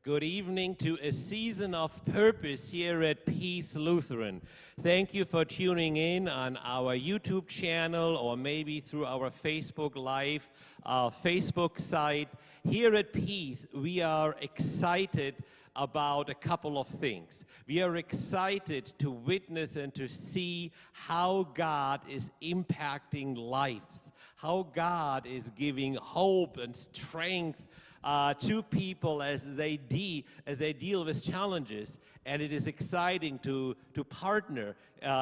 Good evening to a season of purpose here at Peace Lutheran. Thank you for tuning in on our YouTube channel or maybe through our Facebook Live Facebook site. Here at Peace, we are excited about a couple of things. We are excited to witness and to see how God is impacting lives, how God is giving hope and strength to people as they deal with challenges, and it is exciting to partner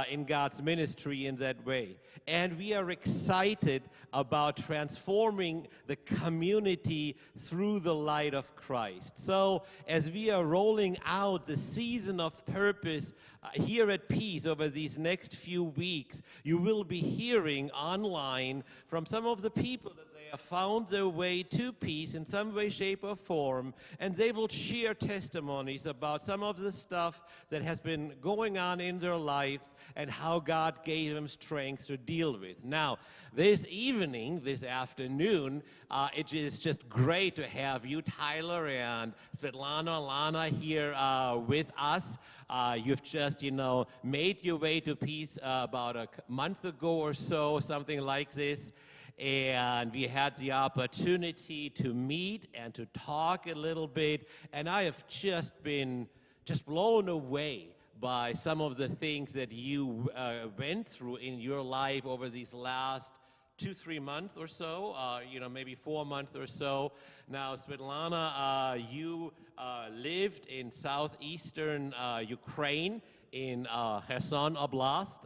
in God's ministry in that way. And we are excited about transforming the community through the light of Christ. So as we are rolling out the season of purpose here at Peace over these next few weeks, you will be hearing online from some of the people that they have found their way to Peace in some way, shape, or form, and they will share testimonies about some of the stuff that has been going on in their lives and how God gave them strength to deal with. Now, this evening, this afternoon, it is just great to have you, Tyler and Svitlana, Lana, here with us. You've just, made your way to Peace about a month ago or so, something like this. And we had the opportunity to meet and to talk a little bit. And I have just been blown away by some of the things that you went through in your life over these last 2-3 months or so, maybe 4 months or so. Now, Svitlana, you lived in southeastern Ukraine, in Kherson Oblast.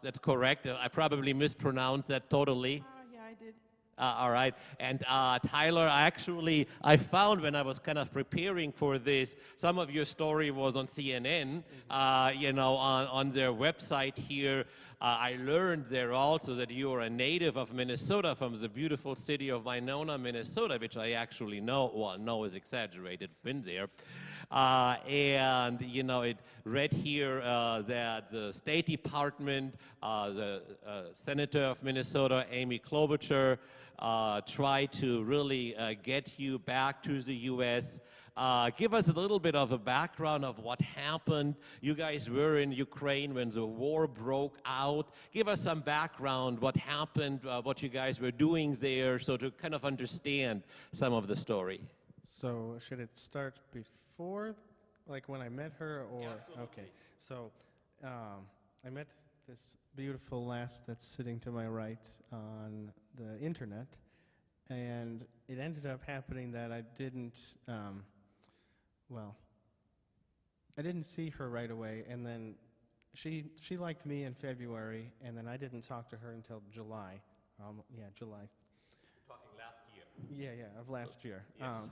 That's correct. I probably mispronounced that totally. Yeah, I did. All right. And Tyler, I found when I was kind of preparing for this, some of your story was on CNN, on their website here. I learned there also that you are a native of Minnesota, from the beautiful city of Winona, Minnesota, which I actually know. Well, know is exaggerated. Been there. And, it read here that the State Department, the Senator of Minnesota, Amy Klobuchar, tried to really get you back to the U.S. Give us a little bit of a background of what happened. You guys were in Ukraine when the war broke out. Give us some background, what happened, what you guys were doing there, so to kind of understand some of the story. So should it start before, like when I met her, or? Yeah, okay. So I met this beautiful lass that's sitting to my right on the internet, and it ended up happening that I didn't see her right away, and then she liked me in February, and then I didn't talk to her until July. July. Talking last year. Yeah, of last year. Yes.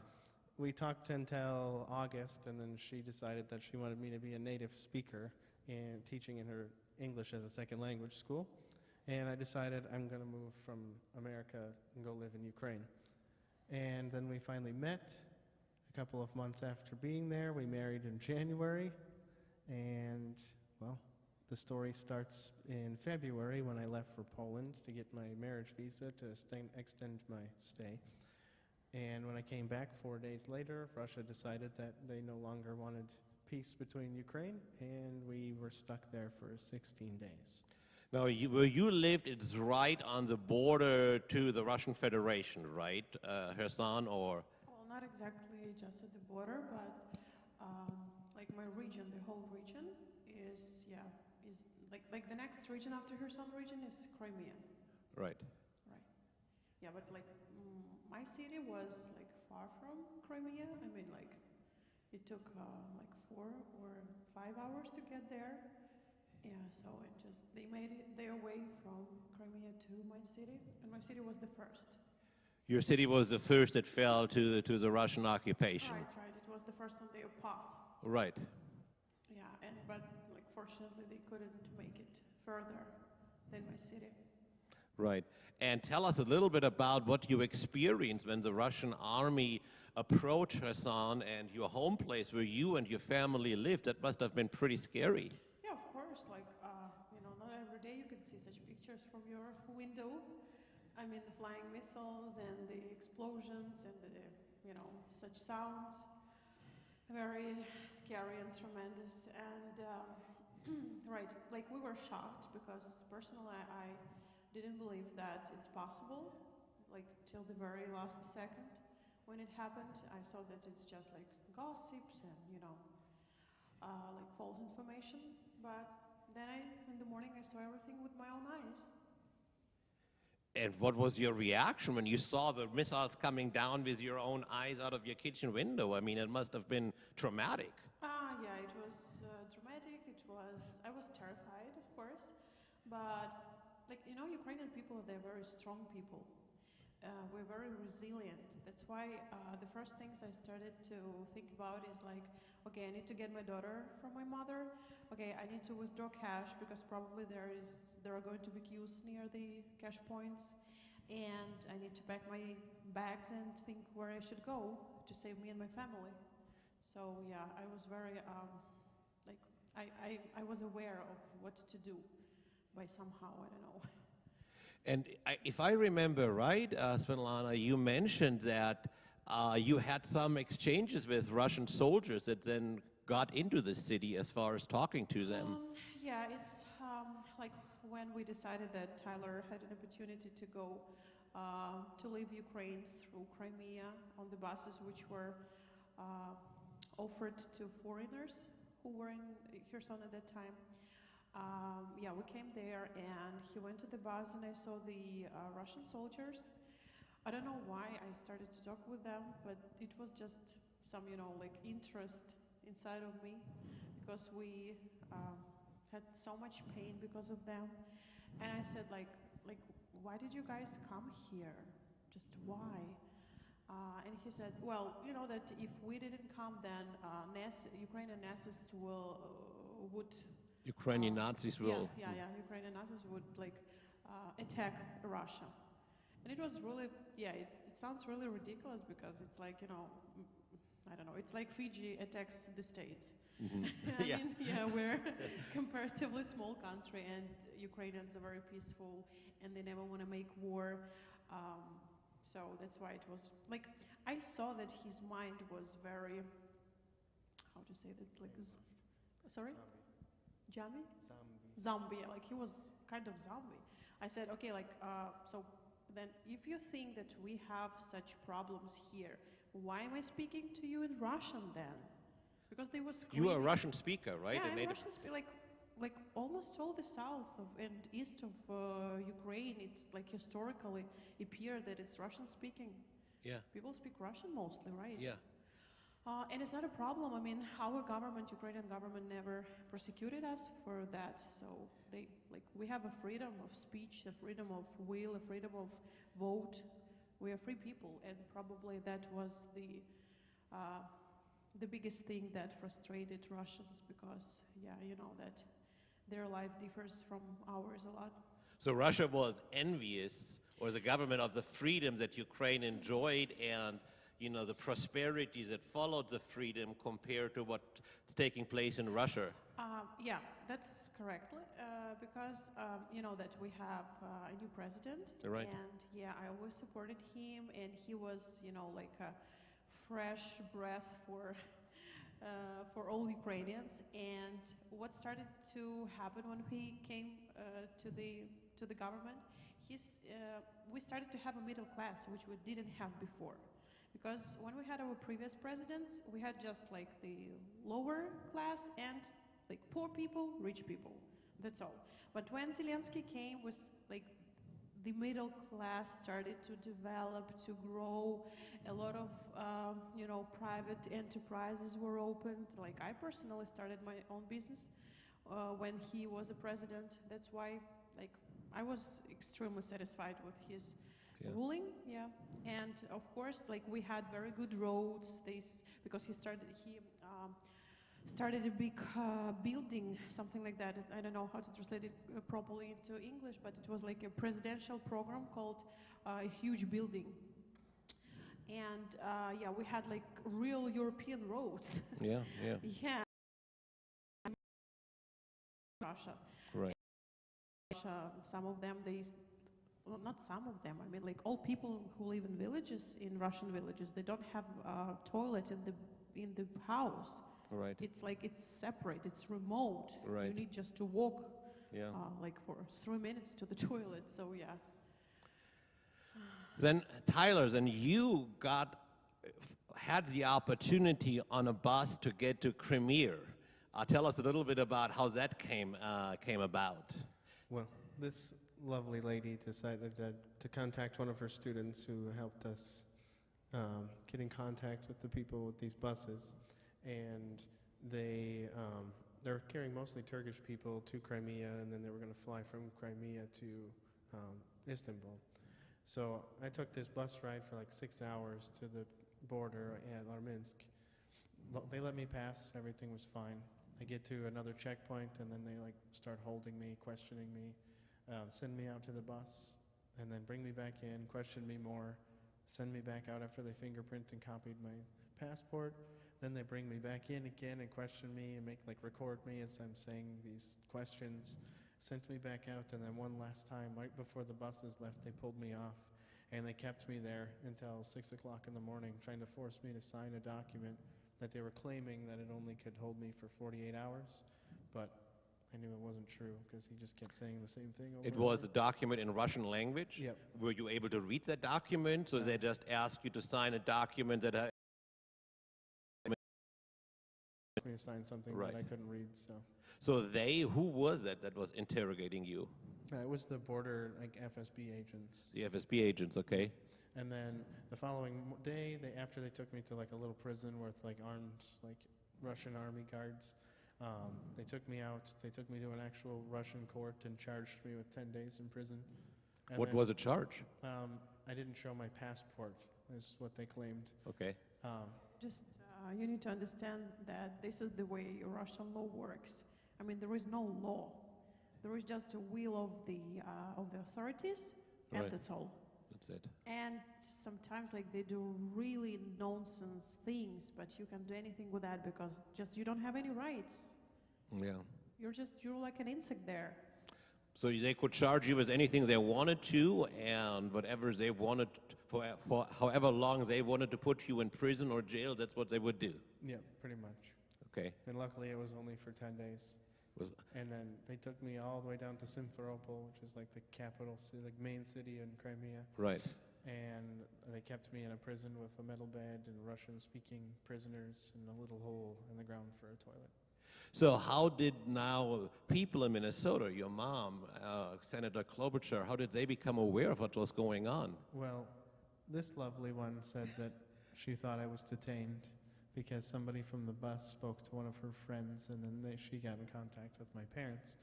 We talked until August, and then she decided that she wanted me to be a native speaker and teaching in her English as a second language school. And I decided I'm going to move from America and go live in Ukraine. And then we finally met a couple of months after being there. We married in January. And, well, the story starts in February when I left for Poland to get my marriage visa to extend my stay. And when I came back 4 days later, Russia decided that they no longer wanted peace between Ukraine, and we were stuck there for 16 days. Now, where you lived, it's right on the border to the Russian Federation, right? Kherson, or? Well, not exactly just at the border, but like my region, the whole region is like the next region after Kherson region is Crimea. Right. Right. Yeah, but like my city was like far from Crimea. I mean, like it took like 4 or 5 hours to get there. Yeah, so they made it their way from Crimea to my city, and my city was the first. Your city was the first that fell to the Russian occupation. Right. It was the first on their path. Right. Yeah, but like fortunately they couldn't make it further than my city. Right. And tell us a little bit about what you experienced when the Russian army approached Kherson and your home place where you and your family lived. That must have been pretty scary. Yeah, of course. Like, not every day you can see such pictures from your window. I mean, the flying missiles and the explosions and the, such sounds. very scary and tremendous. And right, like we were shocked because personally I didn't believe that it's possible, like till the very last second when it happened. I thought that it's just like gossips and like false information. But then in the morning, I saw everything with my own eyes. And what was your reaction when you saw the missiles coming down with your own eyes out of your kitchen window? I mean, it must have been traumatic. Yeah, it was dramatic. I was terrified, of course, but like, Ukrainian people, they're very strong people. We're very resilient. That's why the first things I started to think about is like, okay, I need to get my daughter from my mother. Okay, I need to withdraw cash because probably there are going to be queues near the cash points, and I need to pack my bags and think where I should go to save me and my family. So yeah, I was very like I was aware of what to do by somehow, I don't know. And if I remember right, Svitlana, you mentioned that you had some exchanges with Russian soldiers that then got into the city as far as talking to them. Yeah, it's like when we decided that Tyler had an opportunity to go to leave Ukraine through Crimea on the buses which were offered to foreigners who were in Kherson at that time. Yeah, we came there and he went to the bus and I saw the Russian soldiers. I don't know why I started to talk with them, but it was just some, like interest inside of me because we had so much pain because of them. And I said, like, why did you guys come here? Just why? And he said, well, you know that if we didn't come, then Ukrainian Nazis would Ukrainian Nazis will. Yeah. Ukrainian Nazis would like attack Russia, and it was really, it sounds really ridiculous because it's like I don't know, it's like Fiji attacks the States. Mm-hmm. I mean, yeah, we're comparatively small country, and Ukrainians are very peaceful, and they never want to make war. So that's why it was like I saw that his mind was very, how to say that, like, sorry. Jamie? Zombie, like he was kind of zombie. I said, okay, like, so then if you think that we have such problems here, why am I speaking to you in Russian then? Because they were screaming. You are a Russian speaker, right? Yeah, I'm Russian speaker, like almost all the south of and east of Ukraine, it's like historically appeared that it's Russian speaking. Yeah. People speak Russian mostly, right? Yeah. And it's not a problem. I mean, our government, Ukrainian government, never persecuted us for that. So we have a freedom of speech, a freedom of will, a freedom of vote. We are free people, and probably that was the biggest thing that frustrated Russians because, that their life differs from ours a lot. So Russia was envious, or the government, of the freedom that Ukraine enjoyed and the prosperities that followed the freedom compared to what's taking place in Russia. Yeah, that's correct. Because that we have a new president, Right. And yeah, I always supported him, and he was like a fresh breath for all Ukrainians. And what started to happen when he came to the government, we started to have a middle class, which we didn't have before. Because when we had our previous presidents, we had just like the lower class and like poor people, rich people. That's all. But when Zelensky came, was like the middle class started to develop, to grow. A lot of private enterprises were opened. Like I personally started my own business when he was a president. That's why like I was extremely satisfied with his ruling, and of course, like we had very good roads. Because he started a big building, something like that. I don't know how to translate it properly into English, but it was like a presidential program called a huge building. And we had like real European roads. Yeah. Yeah. Russia. Right. Some of them, well, not some of them, I mean like all people who live in villages, in Russian villages, they don't have a toilet in the in the house. Right. It's like it's separate. It's remote. Right. You need just to walk Yeah. like for 3 minutes to the toilet. So yeah. Then Tyler, then you had the opportunity on a bus to get to Crimea. Tell us a little bit about how that came about. Well, this lovely lady decided to contact one of her students who helped us get in contact with the people with these buses, and they're carrying mostly Turkish people to Crimea, and then they were going to fly from Crimea to Istanbul. So I took this bus ride for like 6 hours to the border at Arminsk. They let me pass, everything was fine. I get to another checkpoint, and then they like start holding me, questioning me, send me out to the bus, and then bring me back in, question me more, send me back out after they fingerprint and copied my passport. Then they bring me back in again and question me and record me as I'm saying these questions. Sent me back out, and then one last time, right before the buses left, they pulled me off, and they kept me there until 6 o'clock in the morning, trying to force me to sign a document that they were claiming that it only could hold me for 48 hours, but I knew it wasn't true because he just kept saying the same thing over It and was a over. document in Russian language? Yep. Were you able to read that document? So No. they just asked you to sign a document that Me to sign something Right. that I couldn't read, so. So who was it that was interrogating you? It was the border, FSB agents. The FSB agents, okay. And then the following day, after they took me to a little prison with armed Russian army guards, they took me out. They took me to an actual Russian court and charged me with 10 days in prison. And What then, was the charge? I didn't show my passport, is what they claimed. Okay. Just you need to understand that this is the way Russian law works. I mean, there is no law. There is just a will of the authorities, and Right. that's all. That's it. And sometimes they do really nonsense things, but you can't do anything with that because just you don't have any rights. Yeah. You're like an insect there. So they could charge you with anything they wanted to, and whatever they wanted, for however long they wanted to put you in prison or jail, that's what they would do. Yeah, pretty much. Okay. And luckily, it was only for 10 days. And then they took me all the way down to Simferopol, which is the capital city, main city in Crimea. Right. And they kept me in a prison with a metal bed and Russian-speaking prisoners and a little hole in the ground for a toilet. So how did now people in Minnesota, your mom, Senator Klobuchar, how did they become aware of what was going on? Well, this lovely one said that she thought I was detained because somebody from the bus spoke to one of her friends, and then she got in contact with my parents.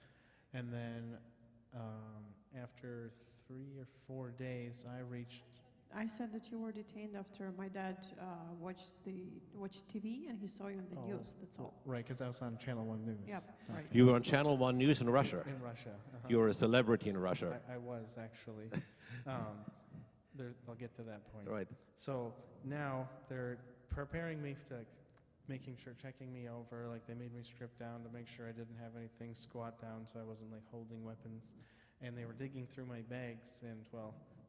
And then after 3 or 4 days, I said that you were detained after my dad watched TV and he saw you on the news. That's all. Right, because I was on Channel 1 News. Yep, right. You were on Channel 1 News in Russia. In Russia. You were a celebrity in Russia. I was, actually. I'll get to that point. Right. So now they're preparing me to checking me over. They made me strip down to make sure I didn't have anything, squat down so I wasn't holding weapons. And they were digging through my bags, and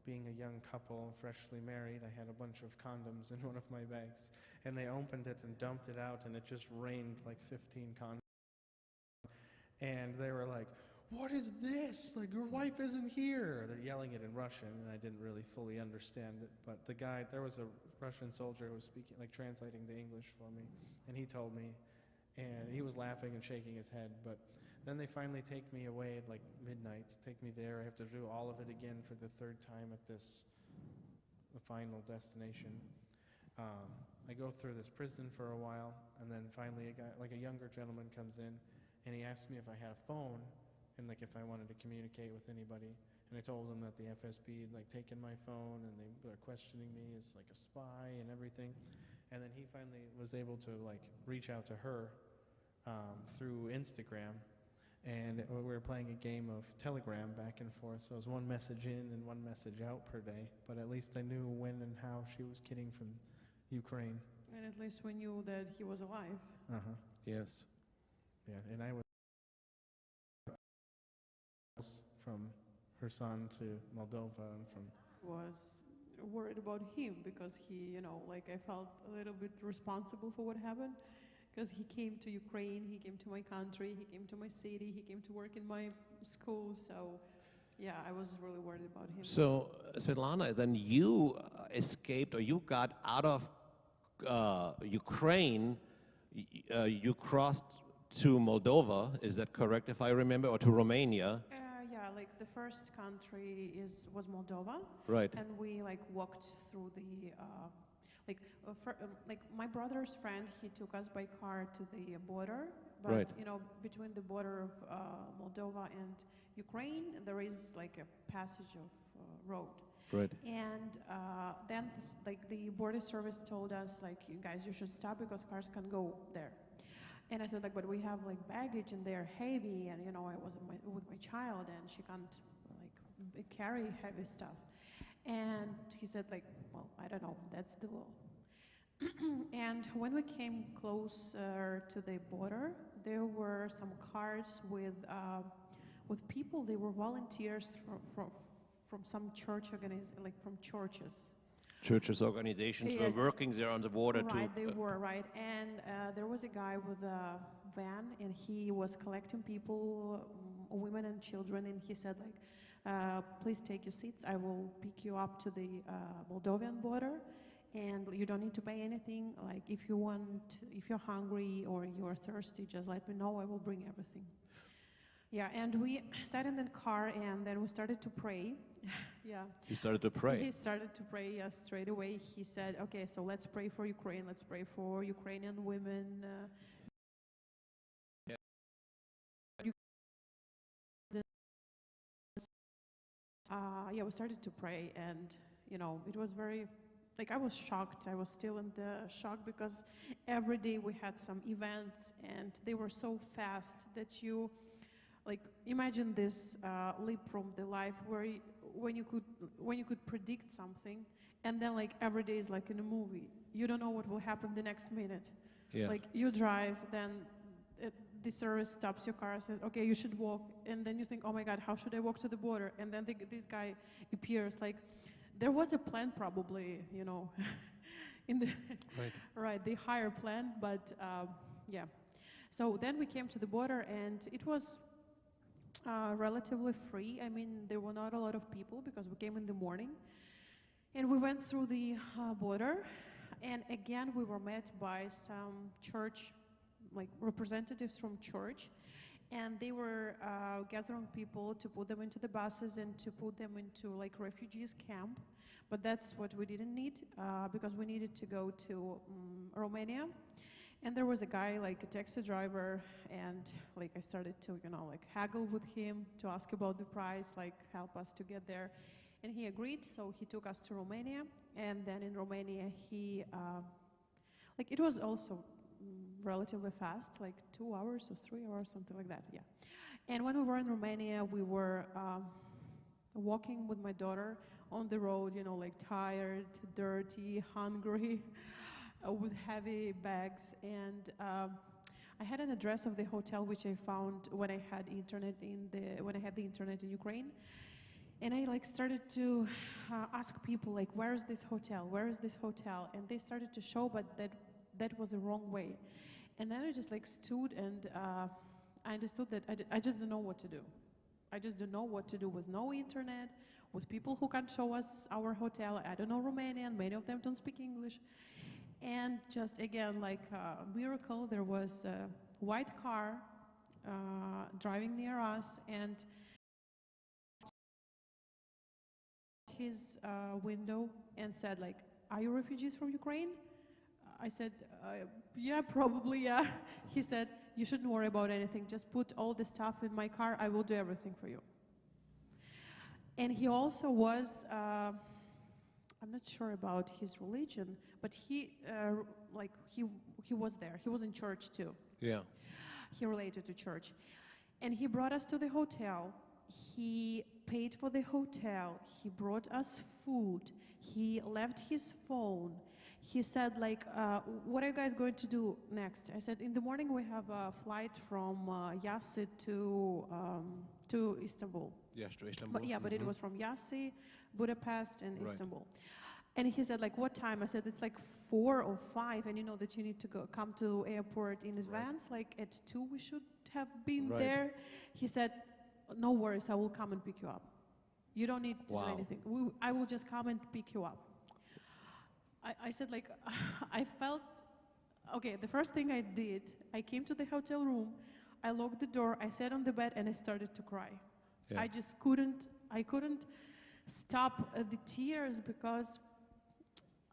being a young couple, freshly married, I had a bunch of condoms in one of my bags. And they opened it and dumped it out, and it just rained 15 condoms. And they were like, "What is this? Your wife isn't here." They're yelling it in Russian, and I didn't really fully understand it. But there was a Russian soldier who was speaking, translating to English for me, and he told me, and he was laughing and shaking his head. But then they finally take me away at midnight, take me there. I have to do all of it again for the 3rd time at the final destination. I go through this prison for a while, and then finally a younger gentleman comes in, and he asked me if I had a phone, and if I wanted to communicate with anybody. And I told him that the FSB had taken my phone, and they were questioning me as a spy and everything. And then he finally was able to reach out to her through Instagram, and we were playing a game of Telegram back and forth. So it was one message in and one message out per day, but at least I knew when and how she was getting from Ukraine. And at least we knew that he was alive. Yes. Yeah, and I was from Kherson to Moldova and from... Was worried about him because he, you know, like I felt a little bit responsible for what happened because he came to Ukraine, he came to my country, he came to my city, he came to work in my school. So, yeah, I was really worried about him. So, Svitlana, then you escaped or you got out of Ukraine, you crossed to Moldova, is that correct if I remember, or to Romania? Yeah, like the first country was Moldova. Right. And we like walked through the like my brother's friend, he took us by car to the border, but Right. you know, between the border of Moldova and Ukraine, there is like a passage of road. Right. And then like the border service told us like, you guys, you should stop because cars can go there. And I said like, but we have like baggage and they're heavy, and you know, I was with my child and she can't like carry heavy stuff. And he said like, well, I don't know, that's the law. And when we came closer to the border, there were some cars with people. They were volunteers from some church like from churches. Churches, organizations were working there on the border too. Right, they were, right. And there was a guy with a van, and he was collecting people, women and children, and he said like, please take your seats. I will pick you up to the Moldovan border, and you don't need to pay anything. Like, if you're hungry or you're thirsty, just let me know. I will bring everything. Yeah, and we sat in the car, and then we started to pray. Yeah. He started to pray. He started to pray, yes, straight away. He said, okay, so let's pray for Ukraine. Let's pray for Ukrainian women. Yeah, we started to pray, and, you know, it was very, like, I was shocked. I was still in the shock because every day we had some events, and they were so fast that you, like, imagine this leap from the life where when you could predict something, and then like every day is like in a movie. You don't know what will happen the next minute. Yeah. Like you drive, then the service stops your car, says, okay, you should walk, and then you think, oh my God, how should I walk to the border? And then this guy appears. Like, there was a plan probably, you know, in the right, the higher plan, but yeah. So then we came to the border, and it was relatively free. I mean, there were not a lot of people because we came in the morning. And we went through the border, and again, we were met by some church, like representatives from church, and they were gathering people to put them into the buses and to put them into like refugees camp. But that's what we didn't need because we needed to go to Romania. And there was a guy, like a taxi driver, and like I started to, you know, like haggle with him to ask about the price, like help us to get there. And he agreed, so he took us to Romania. And then in Romania, he, like it was also relatively fast, like 2 hours or 3 hours, something like that, yeah. And when we were in Romania, we were walking with my daughter on the road, you know, like tired, dirty, hungry. With heavy bags, and I had an address of the hotel which I found when I had the internet in Ukraine, and I like started to ask people like, where is this hotel? Where is this hotel? And they started to show, but that was the wrong way. And then I just like stood, and I understood that I just don't know what to do. I just don't know what to do with no internet, with people who can't show us our hotel. I don't know Romanian. Many of them don't speak English. And just again, like a miracle, there was a white car driving near us, and his window and said like, are you refugees from Ukraine? I said, yeah, probably, yeah. He said, you shouldn't worry about anything. Just put all the stuff in my car. I will do everything for you. And he also was, I'm not sure about his religion, but he was there. He was in church too. Yeah. He related to church. And he brought us to the hotel. He paid for the hotel. He brought us food. He left his phone. He said, like, what are you guys going to do next? I said, in the morning we have a flight from Yassi to Istanbul. Yes, to Istanbul. But, yeah, but it was from Yassi, Budapest, and Right. Istanbul. And he said, like, what time? I said, it's like 4 or 5, and you know that you need to come to airport in advance. Like at 2 we should have been Right. there. He said, no worries, I will come and pick you up. You don't need to do Wow. anything. I will just come and pick you up. I said, like, I felt, okay, the first thing I did, I came to the hotel room, I locked the door, I sat on the bed, and I started to cry. Yeah. I just couldn't stop the tears because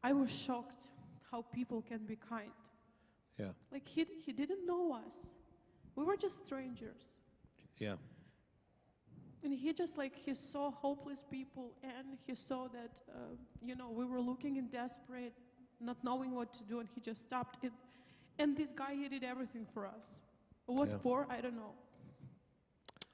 I was shocked how people can be kind. Yeah. Like he didn't know us. We were just strangers. Yeah. And he just like, he saw hopeless people and he saw that, you know, we were looking in desperate, not knowing what to do, and he just stopped it. And this guy, he did everything for us. What Yeah. for? I don't know.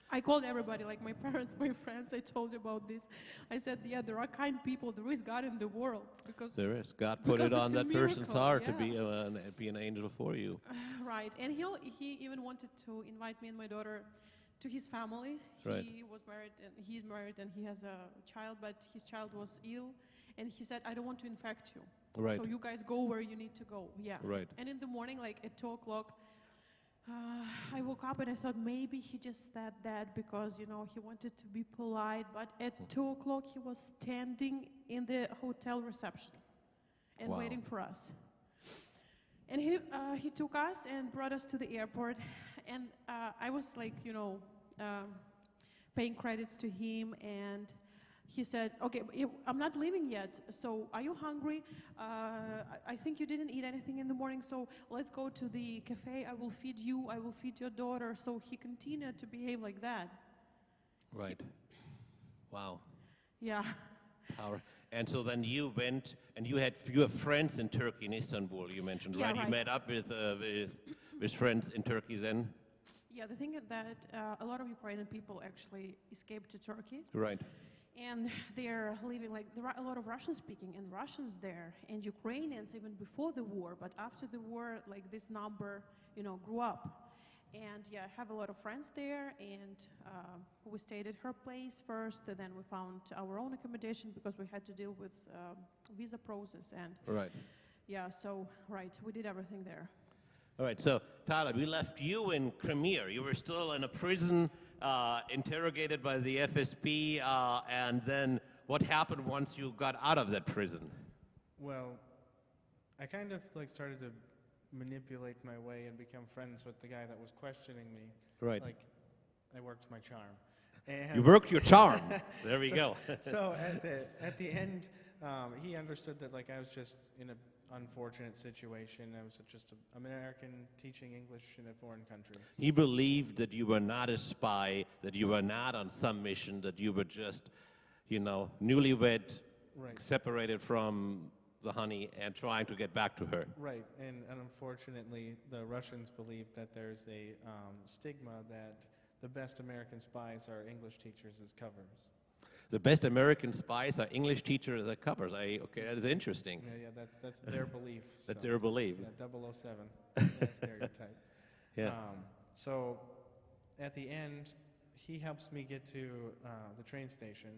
I called everybody, like my parents, my friends, I told you about this. I said, yeah, there are kind people, there is God in the world. Because There is. God put Because it on it's a that person's miracle, heart to yeah. be an angel for you. Right, and he even wanted to invite me and my daughter to his family. Right. He was married, and he's married, and he has a child, but his child was ill, and he said, I don't want to infect you. Right. So you guys go where you need to go. Yeah. Right. And in the morning, like at 2 o'clock, I woke up and I thought maybe he just said that because, you know, he wanted to be polite, but at 2 o'clock he was standing in the hotel reception and Wow. waiting for us. And he took us and brought us to the airport, and I was like, you know, paying credits to him, and he said, okay, I'm not leaving yet, so are you hungry? I think you didn't eat anything in the morning, so let's go to the cafe, I will feed you, I will feed your daughter. So he continued to behave like that. Right. Wow. Yeah. And so then you went, and you have friends in Turkey, in Istanbul, you mentioned, Yeah, right? You right. met up with friends in Turkey then? Yeah, the thing is that a lot of Ukrainian people actually escaped to Turkey. Right. And they're living, like, there are a lot of Russian speaking and Russians there, and Ukrainians even before the war, but after the war, like, this number, you know, grew up. And yeah, I have a lot of friends there, and we stayed at her place first, and then we found our own accommodation because we had to deal with visa process, and Right. yeah, so, right, we did everything there. All right, so Tyler, we left you in Crimea. You were still in a prison, interrogated by the FSB, and then what happened once you got out of that prison? Well, I kind of like started to manipulate my way and become friends with the guy that was questioning me. Right. Like, I worked my charm. And You worked your charm. There we go. So at the end, he understood that like I was just in an unfortunate situation. I was just an American teaching English in a foreign country. He believed that you were not a spy, that you were not on some mission, that you were just, you know, newlywed, Right. separated from the honey and trying to get back to her. Right, and unfortunately, the Russians believe that there's a stigma that the best American spies are English teachers as covers. The best American spies are English teachers that covers. Okay, that is interesting. Yeah, that's their belief. That's so, their belief. Yeah, 007, that stereotype. Yeah. So at the end, he helps me get to the train station,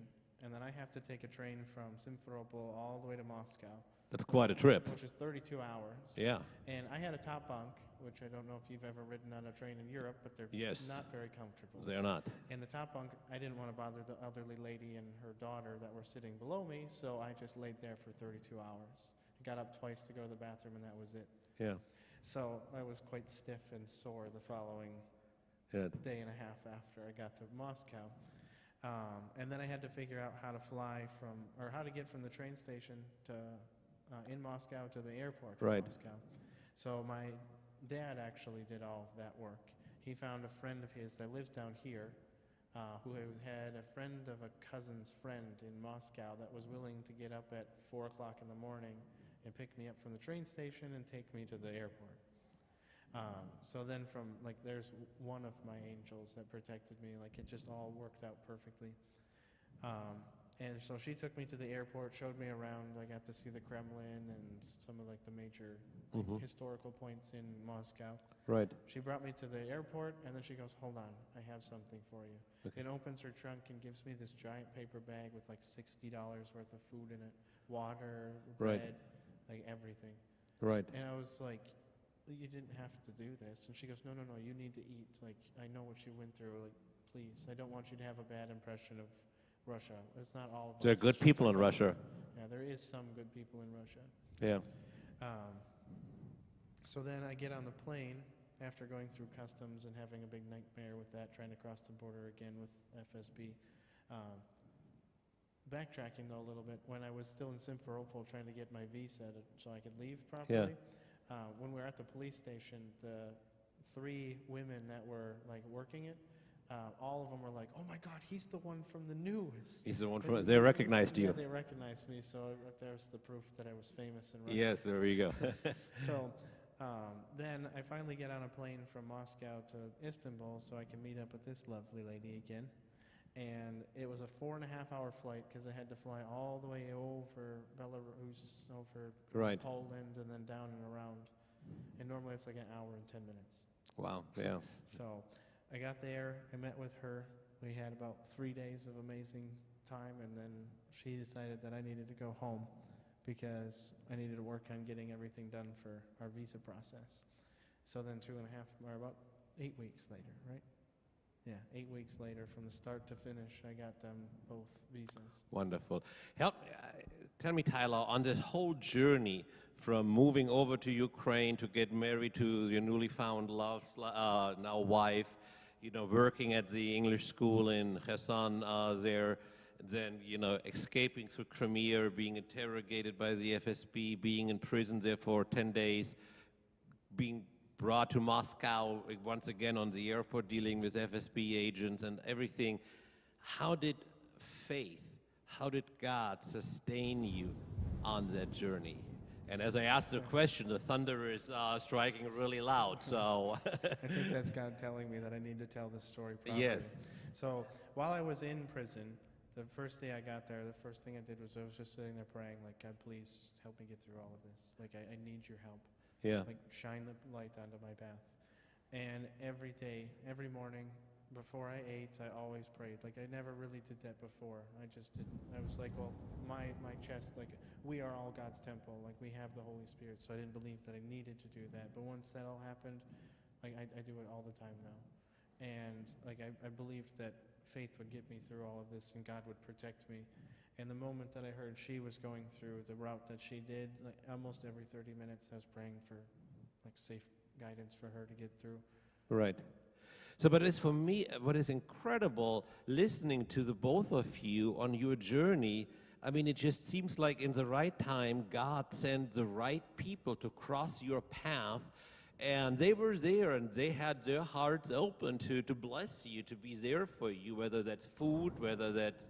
and then I have to take a train from Simferopol all the way to Moscow. That's quite a trip. Which is 32 hours. Yeah. And I had a top bunk, which I don't know if you've ever ridden on a train in Europe, but they're Yes. not very comfortable. They're not. In the top bunk, I didn't want to bother the elderly lady and her daughter that were sitting below me, so I just laid there for 32 hours. I got up twice to go to the bathroom, and that was it. Yeah. So I was quite stiff and sore the following Good. day and a half after I got to Moscow. And then I had to figure out how to fly from, or how to get from the train station to in Moscow to the airport in Right. Moscow. So my dad actually did all of that work. He found a friend of his that lives down here, who had a friend of a cousin's friend in Moscow that was willing to get up at 4 o'clock in the morning and pick me up from the train station and take me to the airport. So then from, like, there's one of my angels that protected me. Like, it just all worked out perfectly. And so she took me to the airport, showed me around. I got to see the Kremlin and some of like the major historical points in Moscow. Right. She brought me to the airport, and then she goes, "Hold on, I have something for you." Okay. It opens her trunk and gives me this giant paper bag with like $60 worth of food in it, water, Right. bread, like everything. Right. And I was like, "You didn't have to do this." And she goes, "No, no, no, you need to eat. Like, I know what you went through. Like, please, I don't want you to have a bad impression of Russia. It's not all of us. There are good It's just people a in couple." Russia. Yeah, there is some good people in Russia. Yeah. So then I get on the plane after going through customs and having a big nightmare with that, trying to cross the border again with FSB. Backtracking though a little bit, when I was still in Simferopol trying to get my visa so I could leave properly, when we were at the police station, the 3 women that were like working it, all of them were like, "Oh my God, he's the one from the news." He's the one from. They recognized Yeah, you. they recognized me, so there's the proof that I was famous in Russia. Yes, there you go. So then I finally get on a plane from Moscow to Istanbul so I can meet up with this lovely lady again. And it was a 4.5-hour flight because I had to fly all the way over Belarus, over Right. Poland, and then down and around. And normally it's like an hour and 10 minutes. Wow. Yeah. So I got there, I met with her. We had about 3 days of amazing time, and then she decided that I needed to go home because I needed to work on getting everything done for our visa process. So then 2.5, or about 8 weeks later, right? Yeah, 8 weeks later, from the start to finish, I got them both visas. Wonderful. Tell me, Tyler, on this whole journey from moving over to Ukraine to get married to your newly found love, now wife, working at the English school in Kherson there, then, escaping through Crimea, being interrogated by the FSB, being in prison there for 10 days, being brought to Moscow once again on the airport, dealing with FSB agents and everything. How did God sustain you on that journey? And as I asked the question, the thunder is striking really loud, so. I think that's God telling me that I need to tell this story properly. Yes. So while I was in prison, the first day I got there, the first thing I did was I was just sitting there praying, like, "God, please help me get through all of this. Like, I need your help. Yeah. Like, shine the light onto my path." And every day, every morning, before I ate, I always prayed. Like, I never really did that before. I just didn't. I was like, well, my chest, like, we are all God's temple. Like, we have the Holy Spirit. So I didn't believe that I needed to do that. But once that all happened, like, I do it all the time now. And, like, I believed that faith would get me through all of this and God would protect me. And the moment that I heard she was going through the route that she did, like, almost every 30 minutes I was praying for, like, safe guidance for her to get through. Right. So, but it's for me, what is incredible listening to the both of you on your journey, I mean, it just seems like in the right time, God sent the right people to cross your path, and they were there, and they had their hearts open to bless you, to be there for you, whether that's food, whether that's,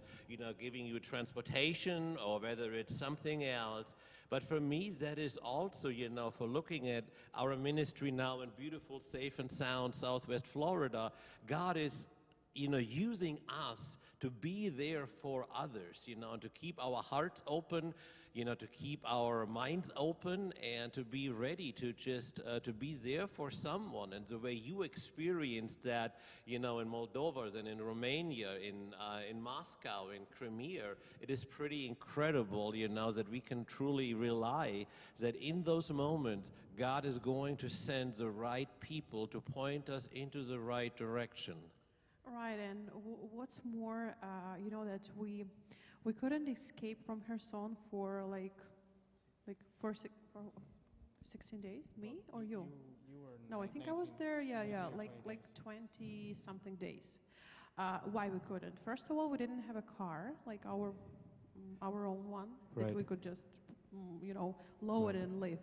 giving you transportation, or whether it's something else. But for me, that is also, for looking at our ministry now in beautiful, safe and sound Southwest Florida, God is, using us to be there for others, to keep our hearts open, to keep our minds open and to be ready to just, to be there for someone. And the way you experienced that, in Moldova and in Romania, in Moscow, in Crimea, it is pretty incredible, that we can truly rely that in those moments, God is going to send the right people to point us into the right direction. Right, and what's more, that we couldn't escape from Kherson for for 16 days. Me or you? You were No, I think I was there. Yeah, like 20 something days. Why we couldn't? First of all, we didn't have a car, like our own one that we could just load and live.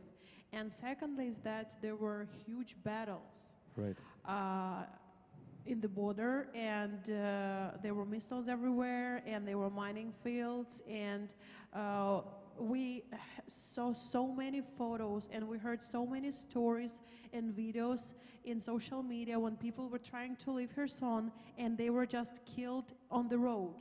And secondly is that there were huge battles. Right. In the border, and there were missiles everywhere, and there were mining fields, and we saw so many photos, and we heard so many stories and videos in social media when people were trying to leave Kherson, and they were just killed on the road.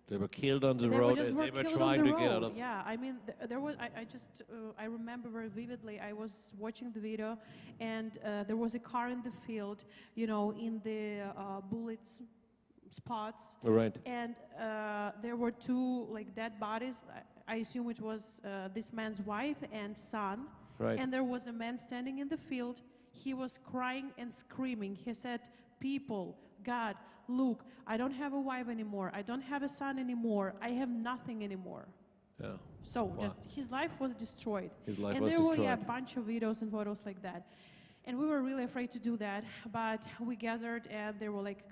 They were killed on the They road just as they were killed on trying the to get out road. of. Yeah, I mean, there was. I just I remember very vividly. I was watching the video, and there was a car in the field, you know, in the bullets spots, Right. and there were two like dead bodies. I assume it was this man's wife and son. Right. And there was a man standing in the field. He was crying and screaming. He said, "People, God, look, I don't have a wife anymore. I don't have a son anymore. I have nothing anymore." Yeah. So Wow. just his life was destroyed. His life And was there were a destroyed. bunch of videos and photos like that. And we were really afraid to do that, but we gathered, and there were like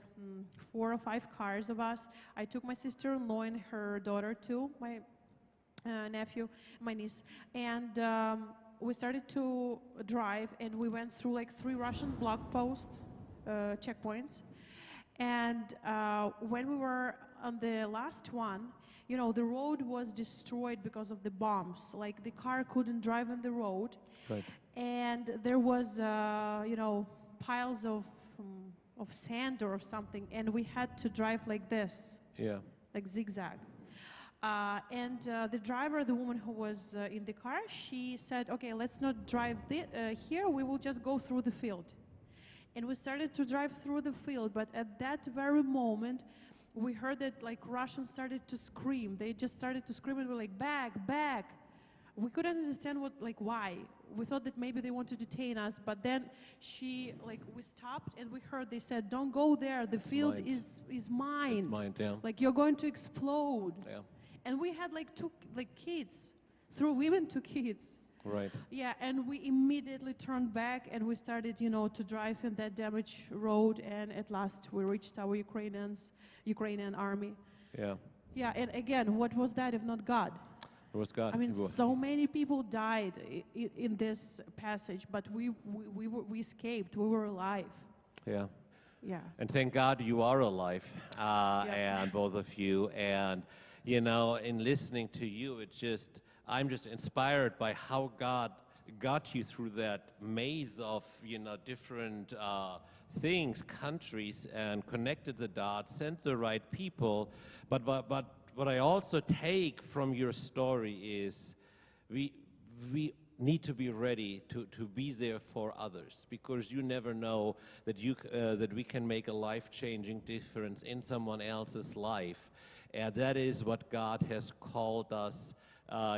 4 or 5 cars of us. I took my sister-in-law and her daughter too, my nephew, my niece, and we started to drive, and we went through like 3 Russian block posts, checkpoints. And when we were on the last one, you know, the road was destroyed because of the bombs. Like the car couldn't drive on the road. Right. And there was, you know, piles of sand or something, and we had to drive like this, Yeah. like zigzag. And the driver, the woman who was in the car, she said, "Okay, let's not drive here. We will just go through the field." And we started to drive through the field, but at that very moment, we heard that like Russians started to scream. They just started to scream, and we're like, "Back, back!" We couldn't understand why. We thought that maybe they wanted to detain us, but then we stopped, and we heard they said, "Don't go there. The field is mined. It's mined, yeah. Like you're going to explode." Yeah. And we had like 2 kids, 3 women, 2 kids. Right. Yeah, and we immediately turned back, and we started, you know, to drive in that damaged road, and at last we reached our Ukrainian army. Yeah. Yeah, and again, what was that if not God? It was God. I mean, It was- so many people died in this passage, but we escaped. We were alive. Yeah. Yeah. And thank God you are alive, and both of you. And, you know, in listening to you, I'm just inspired by how God got you through that maze of, you know, different things, countries, and connected the dots, sent the right people. But what I also take from your story is we need to be ready to be there for others, because you never know that that we can make a life-changing difference in someone else's life, and that is what God has called us,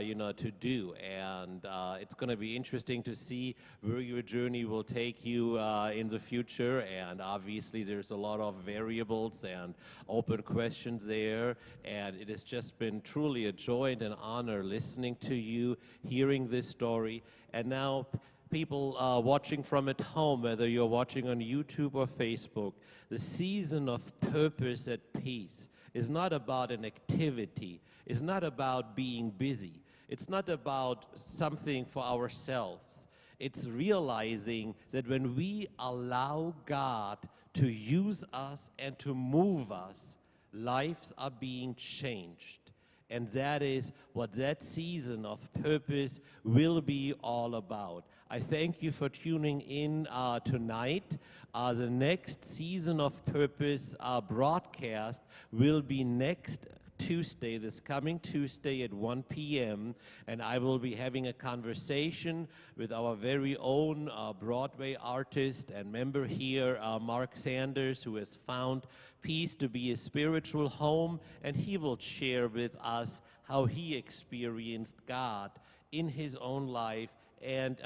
you know, to do. And it's going to be interesting to see where your journey will take you in the future. And obviously, there's a lot of variables and open questions there. And it has just been truly a joy and an honor listening to you, hearing this story. And now, people watching from at home, whether you're watching on YouTube or Facebook, the season of purpose at peace is not about an activity. It's not about being busy. It's not about something for ourselves. It's realizing that when we allow God to use us and to move us, lives are being changed. And that is what that season of purpose will be all about. I thank you for tuning in tonight. The next season of purpose broadcast will be next Tuesday, this coming Tuesday at 1 p.m. And I will be having a conversation with our very own Broadway artist and member here, Mark Sanders, who has found peace to be a spiritual home, and he will share with us how he experienced God in his own life and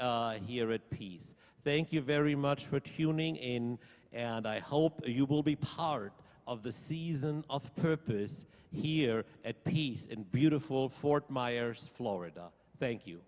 here at Peace. Thank you very much for tuning in, and I hope you will be part of the season of purpose here at Peace in beautiful Fort Myers, Florida. Thank you.